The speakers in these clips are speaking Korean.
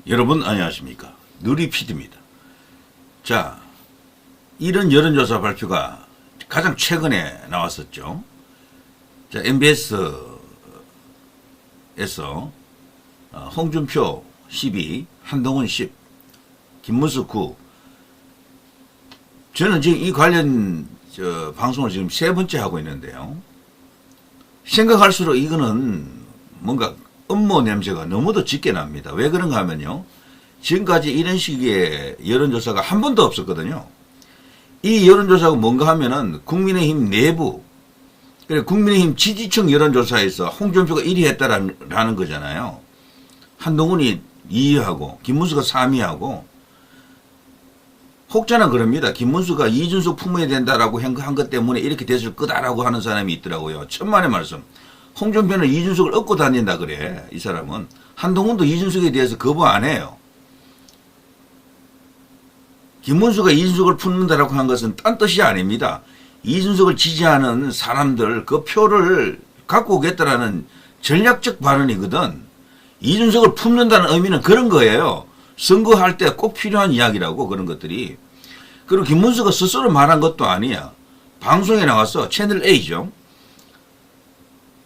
여러분 안녕하십니까, 누리PD입니다. 자, 이런 여론조사 발표가 가장 최근에 나왔었죠. 자, MBS에서 홍준표 12, 한동훈 10, 김문수 9. 저는 지금 이 관련 방송을 지금 세 번째 하고 있는데요. 생각할수록 이거는 뭔가 음모 냄새가 너무도 짙게 납니다. 왜 그런가 하면요, 지금까지 이런 식의 여론조사가 한 번도 없었거든요. 이 여론조사가 뭔가 하면은 국민의힘 내부, 그래 국민의힘 지지층 여론조사에서 홍준표가 1위 했다라는 거잖아요. 한동훈이 2위하고 김문수가 3위하고, 혹자는 그럽니다. 김문수가 이준석 품어야 된다라고 한 것 때문에 이렇게 됐을 거다라고 하는 사람이 있더라고요. 천만의 말씀. 홍준표는 이준석을 얻고 다닌다 그래, 이 사람은. 한동훈도 이준석에 대해서 거부 안 해요. 김문수가 이준석을 품는다라고 한 것은 딴 뜻이 아닙니다. 이준석을 지지하는 사람들 그 표를 갖고 오겠다라는 전략적 발언이거든. 이준석을 품는다는 의미는 그런 거예요. 선거할 때 꼭 필요한 이야기라고, 그런 것들이. 그리고 김문수가 스스로 말한 것도 아니야. 방송에 나와서 채널A죠.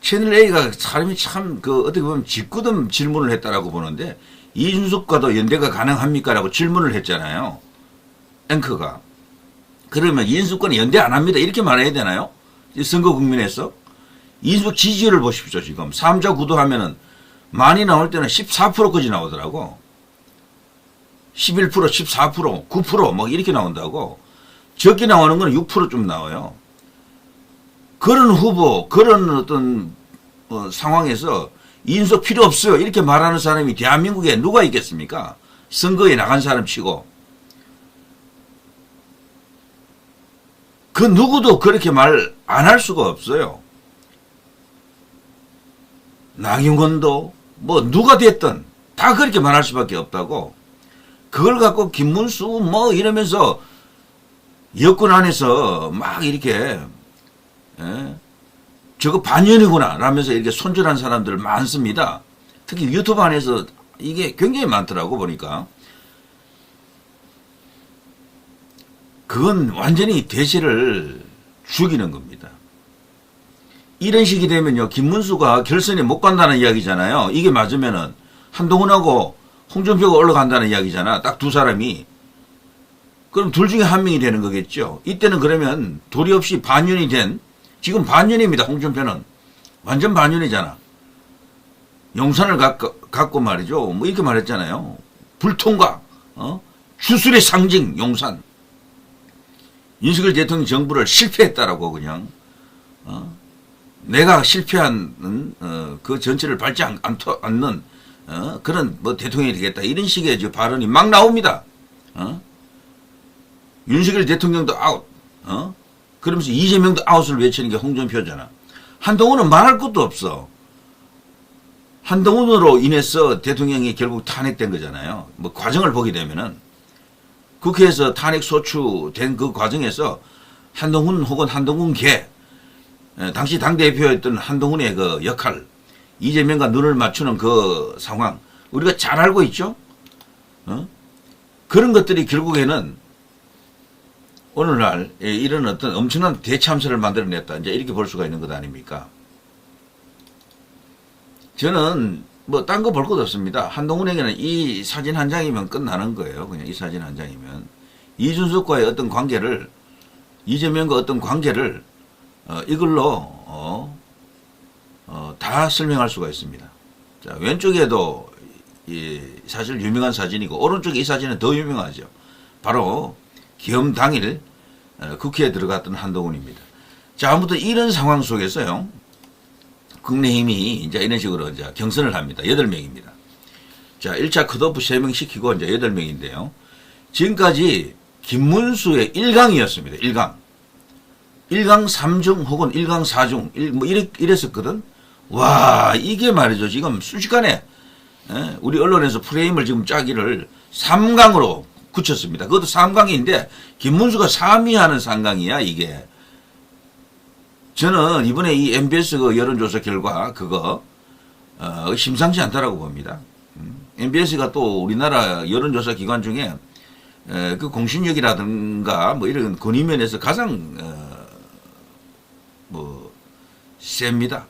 채널A가 사람이 참 어떻게 보면 짓궂은 질문을 했다라고 보는데, 이준석과도 연대가 가능합니까? 라고 질문을 했잖아요. 앵커가. 그러면 이준석과는 연대 안 합니다, 이렇게 말해야 되나요? 선거 국민에서. 이준석 지지율을 보십시오. 지금 3자 구도하면은 많이 나올 때는 14%까지 나오더라고. 11%, 14%, 9% 뭐 이렇게 나온다고. 적게 나오는 건 6%좀 나와요. 그런 후보, 그런 어떤 상황에서 이준석 필요 없어요, 이렇게 말하는 사람이 대한민국에 누가 있겠습니까? 선거에 나간 사람 치고. 그 누구도 그렇게 말 안 할 수가 없어요. 나경원도 뭐 누가 됐든 다 그렇게 말할 수밖에 없다고. 그걸 갖고 김문수 뭐 이러면서 여권 안에서 막 이렇게 저거 반연이구나 라면서 이렇게 손절한 사람들 많습니다. 특히 유튜브 안에서 이게 굉장히 많더라고 보니까. 그건 완전히 대세를 죽이는 겁니다. 이런 식이 되면요, 김문수가 결선에 못 간다는 이야기잖아요. 이게 맞으면은 한동훈하고 홍준표가 올라간다는 이야기잖아. 딱 두 사람이. 그럼 둘 중에 한 명이 되는 거겠죠. 이때는 그러면 도리 없이 반윤이 된, 지금 반윤입니다. 홍준표는 완전 반윤이잖아. 용산을 갖고 말이죠. 뭐 이렇게 말했잖아요. 불통과 주술의 상징 용산. 윤석열 대통령 정부를 실패했다라고 그냥 내가 실패한 그 전체를 밟지 않는 그런 뭐 대통령이 되겠다, 이런 식의 발언이 막 나옵니다. 윤석열 대통령도 아웃, 그러면서 이재명도 아웃을 외치는 게 홍준표잖아. 한동훈은 말할 것도 없어. 한동훈으로 인해서 대통령이 결국 탄핵된 거잖아요. 뭐 과정을 보게 되면은 국회에서 탄핵 소추된 그 과정에서 한동훈 혹은 한동훈계, 당시 당대표였던 한동훈의 그 역할, 이재명과 눈을 맞추는 그 상황, 우리가 잘 알고 있죠? 그런 것들이 결국에는 오늘날 이런 어떤 엄청난 대참사를 만들어냈다, 이제 이렇게 볼 수가 있는 것 아닙니까? 저는 뭐 딴 거 볼 것도 없습니다. 한동훈에게는 이 사진 한 장이면 끝나는 거예요. 그냥 이 사진 한 장이면. 이준석과의 어떤 관계를, 이재명과 어떤 관계를 이걸로 다 설명할 수가 있습니다. 자, 왼쪽에도 사실 유명한 사진이고, 오른쪽에 이 사진은 더 유명하죠. 바로 기엄 당일 국회에 들어갔던 한동훈입니다. 자, 아무튼 이런 상황 속에서요, 국민의힘이 이제 이런 식으로 이제 경선을 합니다. 8명입니다. 자, 1차 컷오프 3명 시키고 이제 8명인데요. 지금까지 김문수의 1강이었습니다. 1강. 1강 3중 혹은 1강 4중, 뭐 이랬었거든. 와, 이게 말이죠. 지금 순식간에 우리 언론에서 프레임을 지금 짜기를 3강으로 굳혔습니다. 그것도 3강인데 김문수가 3위 하는 3강이야, 이게. 저는 이번에 이 MBS 그 여론조사 결과 그거 심상치 않다라고 봅니다. MBS가 또 우리나라 여론조사 기관 중에 그 공신력이라든가 뭐 이런 권위면에서 가장 뭐 셉니다.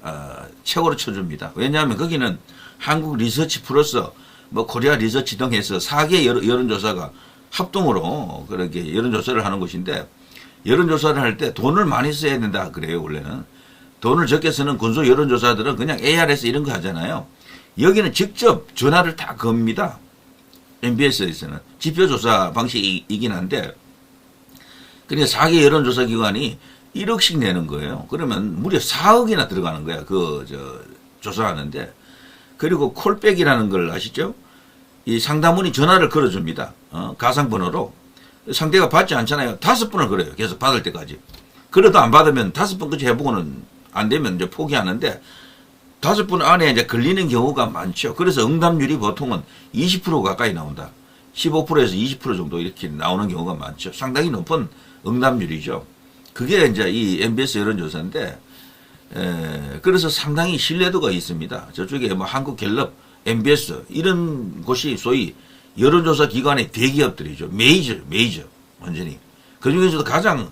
최고로 쳐줍니다. 왜냐하면 거기는 한국 리서치 플러스 뭐 코리아 리서치 등 해서 4개 여론조사가 합동으로 그렇게 여론조사를 하는 곳인데, 여론조사를 할 때 돈을 많이 써야 된다 그래요. 원래는 돈을 적게 쓰는 군소 여론조사들은 그냥 ARS 이런 거 하잖아요. 여기는 직접 전화를 다 겁니다. MBS에서는 지표조사 방식이긴 한데, 그러니까 4개 여론조사 기관이 1억씩 내는 거예요. 그러면 무려 4억이나 들어가는 거야. 조사하는데. 그리고 콜백이라는 걸 아시죠? 이 상담원이 전화를 걸어줍니다. 가상번호로. 상대가 받지 않잖아요. 5번을 걸어요. 계속 받을 때까지. 그래도 안 받으면 5번까지 해보고는 안 되면 이제 포기하는데, 5번 안에 이제 걸리는 경우가 많죠. 그래서 응답률이 보통은 20% 가까이 나온다. 15%에서 20% 정도 이렇게 나오는 경우가 많죠. 상당히 높은 응답률이죠. 그게 이제 이 MBS 여론조사인데, 그래서 상당히 신뢰도가 있습니다. 저쪽에 뭐 한국갤럽, MBS 이런 곳이 소위 여론조사 기관의 대기업들이죠. 메이저 완전히. 그 중에서도 가장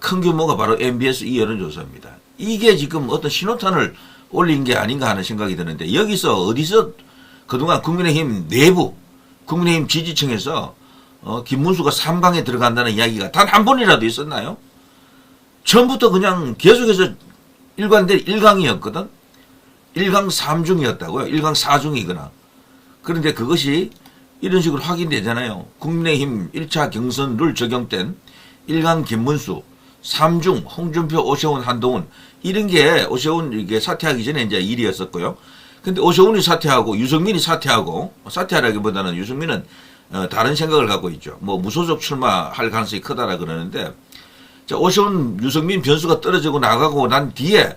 큰 규모가 바로 MBS 이 여론조사입니다. 이게 지금 어떤 신호탄을 올린 게 아닌가 하는 생각이 드는데, 여기서 어디서 그동안 국민의힘 내부, 국민의힘 지지층에서 김문수가 3강에 들어간다는 이야기가 단 한 번이라도 있었나요? 처음부터 그냥 계속해서 일관된 1강이었거든. 1강 3중이었다고요. 1강 4중이거나. 그런데 그것이 이런 식으로 확인되잖아요. 국민의힘 1차 경선 룰 적용된 1강 김문수, 3중 홍준표, 오세훈, 한동훈, 이런 게 오세훈 이게 사퇴하기 전에 이제 일이었었고요. 근데 오세훈이 사퇴하고 유승민이 사퇴하고, 사퇴하라기보다는 유승민은 다른 생각을 갖고 있죠. 뭐 무소속 출마할 가능성이 크다라 그러는데, 자, 오세훈, 유승민 변수가 떨어지고 나가고 난 뒤에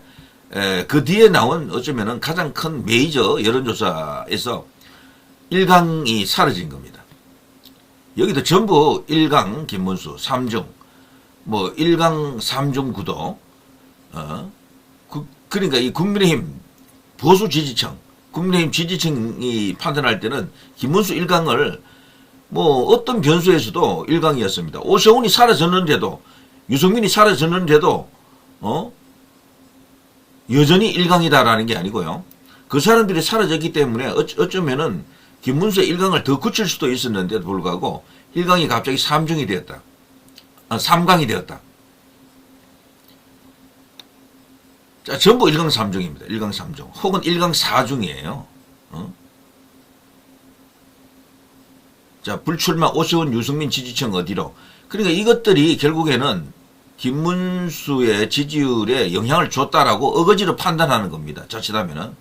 그 뒤에 나온 어쩌면은 가장 큰 메이저 여론조사에서 1강이 사라진 겁니다. 여기도 전부 1강 김문수, 3중, 뭐 1강 3중 구도, 그러니까 이 국민의힘 보수 지지층, 국민의힘 지지층이 판단할 때는 김문수 1강을 뭐 어떤 변수에서도 1강이었습니다. 오세훈이 사라졌는데도, 유승민이 사라졌는데도 여전히 1강이다라는 게 아니고요. 그 사람들이 사라졌기 때문에 어쩌면은 김문수의 1강을 더 굳힐 수도 있었는데도 불구하고 1강이 갑자기 3중이 되었다. 3강이 되었다. 자, 전부 1강 3중입니다. 1강 3중. 혹은 1강 4중이에요. 자, 불출마 오세훈, 유승민 지지층 어디로. 그러니까 이것들이 결국에는 김문수의 지지율에 영향을 줬다라고 어거지로 판단하는 겁니다. 자칫하면은.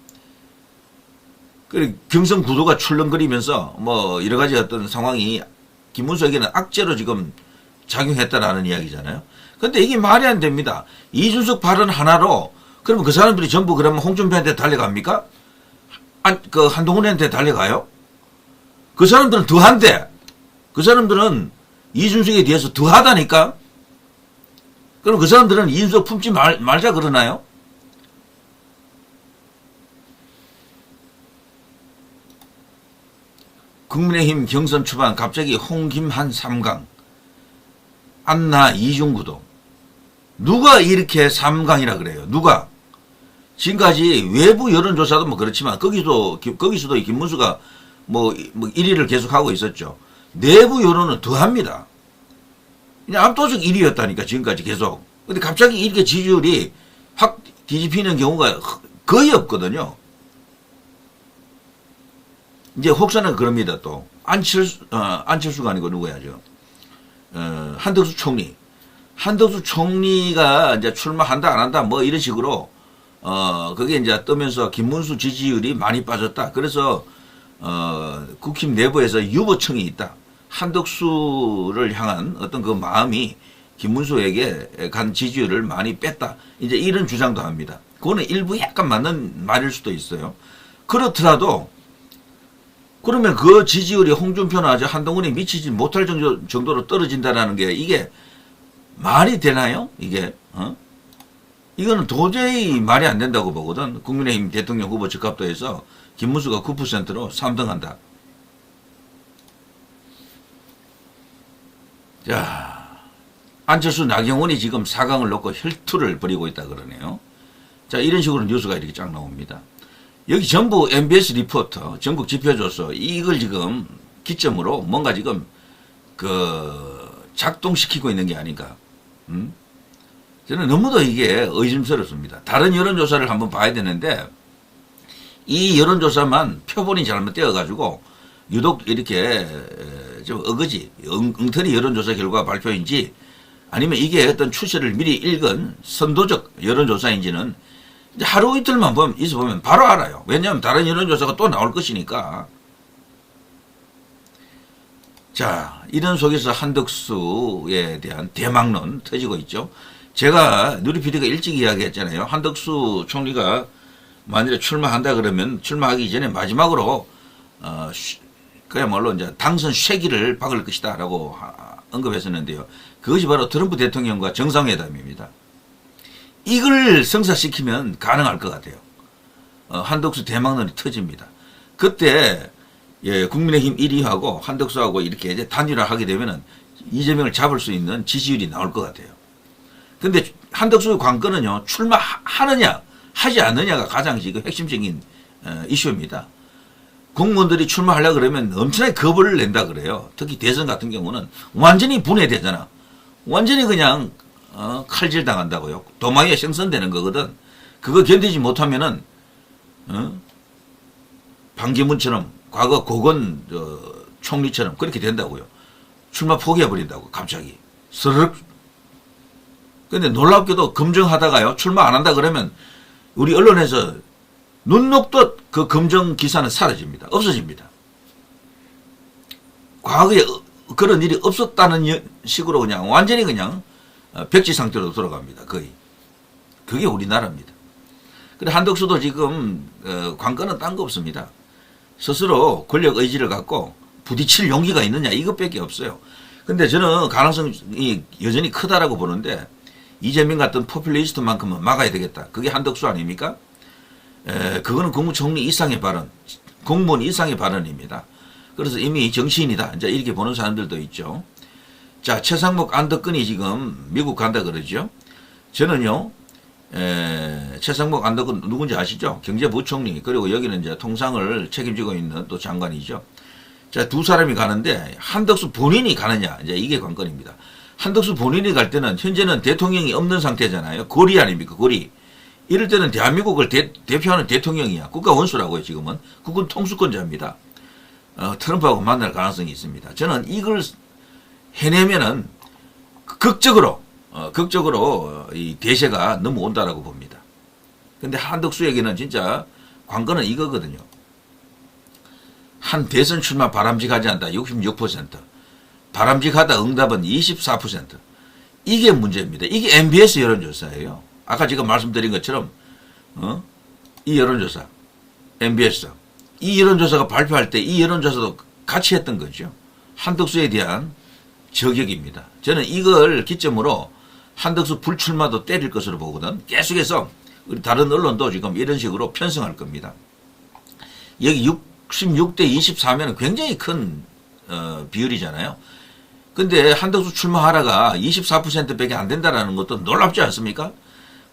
그리고 경선 구도가 출렁거리면서 뭐 여러 가지 어떤 상황이 김문수에게는 악재로 지금 작용했다라는 이야기잖아요. 근데 이게 말이 안 됩니다. 이준석 발언 하나로 그러면 그 사람들이 전부 그러면 홍준표한테 달려갑니까? 그 한동훈한테 달려가요? 그 사람들은 더한데, 그 사람들은 이준석에 대해서 더하다니까? 그럼 그 사람들은 이준석 품지 말자 그러나요? 국민의힘 경선 초반 갑자기 홍김한 3강, 안나 2중 구도. 누가 이렇게 3강이라 그래요? 누가? 지금까지 외부 여론조사도 뭐 그렇지만 거기서도 김문수가 뭐 1위를 계속하고 있었죠. 내부 여론은 더합니다. 그냥 압도적 1위였다니까 지금까지 계속. 근데 갑자기 이렇게 지지율이 확 뒤집히는 경우가 거의 없거든요. 이제 혹사는 그럽니다. 또 안철수가 아니고 누구야죠? 한덕수 총리. 한덕수 총리가 이제 출마한다 안 한다 뭐 이런 식으로 그게 이제 뜨면서 김문수 지지율이 많이 빠졌다. 그래서 국힘 내부에서 유보청이 있다. 한덕수를 향한 어떤 그 마음이 김문수에게 간 지지율을 많이 뺐다. 이제 이런 주장도 합니다. 그거는 일부 약간 맞는 말일 수도 있어요. 그렇더라도 그러면 그 지지율이 홍준표나 한동훈이 미치지 못할 정도로 떨어진다라는 게 이게 말이 되나요? 이게 이거는 도저히 말이 안 된다고 보거든. 국민의힘 대통령 후보 적합도에서 김문수가 9%로 3등한다. 자, 안철수 나경원이 지금 4강을 놓고 혈투를 벌이고 있다 그러네요. 자, 이런 식으로 뉴스가 이렇게 쫙 나옵니다. 여기 전부 MBS 리포터, 전국 지표조서 이걸 지금 기점으로 뭔가 지금 작동시키고 있는 게 아닌가. 저는 너무도 이게 의심스럽습니다. 다른 여론조사를 한번 봐야 되는데 이 여론조사만 표본이 잘못되어 가지고 유독 이렇게 좀 어거지 엉터리 여론조사 결과 발표인지 아니면 이게 어떤 추세를 미리 읽은 선도적 여론조사인지는 이제 하루 이틀만 있어보면 바로 알아요. 왜냐하면 다른 여론조사가 또 나올 것이니까. 자, 이런 속에서 한덕수에 대한 대망론 터지고 있죠. 제가 누리PD가 일찍 이야기했잖아요. 한덕수 총리가 만일에 출마한다 그러면 출마하기 전에 마지막으로 그야말로 이제 당선 쇠기를 박을 것이다라고 언급했었는데요. 그것이 바로 트럼프 대통령과 정상회담입니다. 이걸 성사시키면 가능할 것 같아요. 한덕수 대망론이 터집니다. 그때 국민의힘 1위하고 한덕수하고 이렇게 이제 단일화하게 되면은 이재명을 잡을 수 있는 지지율이 나올 것 같아요. 근데 한덕수의 관건은요, 출마하느냐 하지 않느냐가 가장 지금 핵심적인 이슈입니다. 공무원들이 출마하려고 그러면 엄청나게 겁을 낸다 그래요. 특히 대선 같은 경우는 완전히 분해되잖아. 완전히 그냥 칼질 당한다고요. 도마위에 생선되는 거거든. 그거 견디지 못하면은 반기문처럼 과거 고건 총리처럼 그렇게 된다고요. 출마 포기해버린다고 갑자기 스르륵. 근데 놀랍게도 검증하다가요, 출마 안 한다 그러면 우리 언론에서 눈 녹듯 그 검증 기사는 사라집니다. 없어집니다. 과거에 그런 일이 없었다는 식으로 그냥 완전히 그냥 백지 상태로 돌아갑니다. 거의. 그게 우리나라입니다. 근데 한덕수도 지금 관건은 딴 거 없습니다. 스스로 권력 의지를 갖고 부딪힐 용기가 있느냐 이것밖에 없어요. 근데 저는 가능성이 여전히 크다라고 보는데 이재명 같은 포퓰리스트만큼은 막아야 되겠다. 그게 한덕수 아닙니까? 그거는 국무총리 이상의 발언, 공무원 이상의 발언입니다. 그래서 이미 정치인이다. 이제 이렇게 보는 사람들도 있죠. 자, 최상목 안덕근이 지금 미국 간다 그러죠. 저는요, 최상목 안덕근 누군지 아시죠? 경제부총리, 그리고 여기는 이제 통상을 책임지고 있는 또 장관이죠. 자, 두 사람이 가는데 한덕수 본인이 가느냐, 이제 이게 관건입니다. 한덕수 본인이 갈 때는 현재는 대통령이 없는 상태잖아요. 고리 아닙니까? 고리. 이럴 때는 대한민국을 대표하는 대통령이야. 국가 원수라고요, 지금은. 국군 통수권자입니다. 트럼프하고 만날 가능성이 있습니다. 저는 이걸 해내면은 극적으로 이 대세가 넘어온다라고 봅니다. 근데 한덕수에게는 진짜 관건은 이거거든요. 한 대선 출마 바람직하지 않다. 66%. 바람직하다 응답은 24%. 이게 문제입니다. 이게 MBS 여론조사예요. 아까 제가 말씀드린 것처럼 이 여론조사 MBS 이 여론조사가 발표할 때 이 여론조사도 같이 했던 거죠. 한덕수에 대한 저격입니다. 저는 이걸 기점으로 한덕수 불출마도 때릴 것으로 보거든. 계속해서 우리 다른 언론도 지금 이런 식으로 편성할 겁니다. 여기 66대 24면 굉장히 큰 비율이잖아요. 근데 한덕수 출마하라가 24%밖에 안 된다는 것도 놀랍지 않습니까?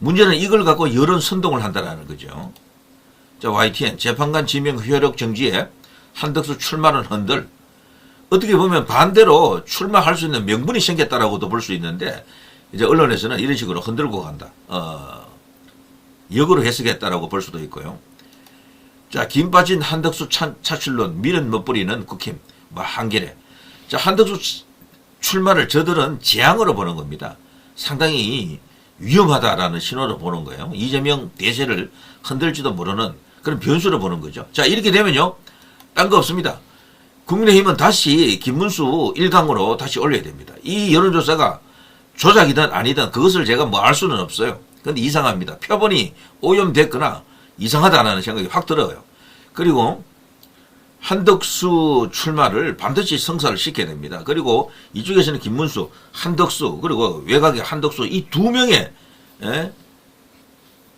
문제는 이걸 갖고 여론 선동을 한다는 거죠. 자, YTN 재판관 지명 효력 정지에 한덕수 출마는 흔들. 어떻게 보면 반대로 출마할 수 있는 명분이 생겼다라고도 볼 수 있는데 이제 언론에서는 이런 식으로 흔들고 간다. 역으로 해석했다라고 볼 수도 있고요. 자, 김 빠진 한덕수 차출론 미련 못 부리는 국힘 한겨레. 자, 한덕수 출마를 저들은 재앙으로 보는 겁니다. 상당히 위험하다라는 신호로 보는 거예요. 이재명 대세를 흔들지도 모르는 그런 변수로 보는 거죠. 자, 이렇게 되면요, 딴 거 없습니다. 국민의힘은 다시 김문수 1강으로 다시 올려야 됩니다. 이 여론조사가 조작이든 아니든 그것을 제가 뭐 알 수는 없어요. 근데 이상합니다. 표본이 오염됐거나 이상하다는 생각이 확 들어요. 그리고 한덕수 출마를 반드시 성사를 시켜야 됩니다. 그리고 이쪽에서는 김문수, 한덕수, 그리고 외곽의 한덕수 이 두 명의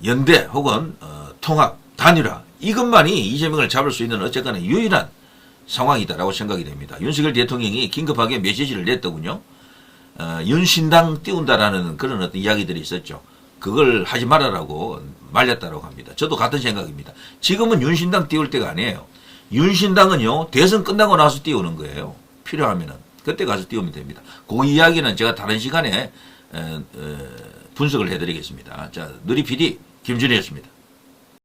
연대 혹은 통합, 단일화 이것만이 이재명을 잡을 수 있는 어쨌거나 유일한 상황이다라고 생각이 됩니다. 윤석열 대통령이 긴급하게 메시지를 냈더군요. 윤신당 띄운다라는 그런 어떤 이야기들이 있었죠. 그걸 하지 말아라고 말렸다고 합니다. 저도 같은 생각입니다. 지금은 윤신당 띄울 때가 아니에요. 윤신당은요, 대선 끝나고 나서 띄우는 거예요. 필요하면은. 그때 가서 띄우면 됩니다. 그 이야기는 제가 다른 시간에 분석을 해드리겠습니다. 자, 누리 PD 김준희였습니다.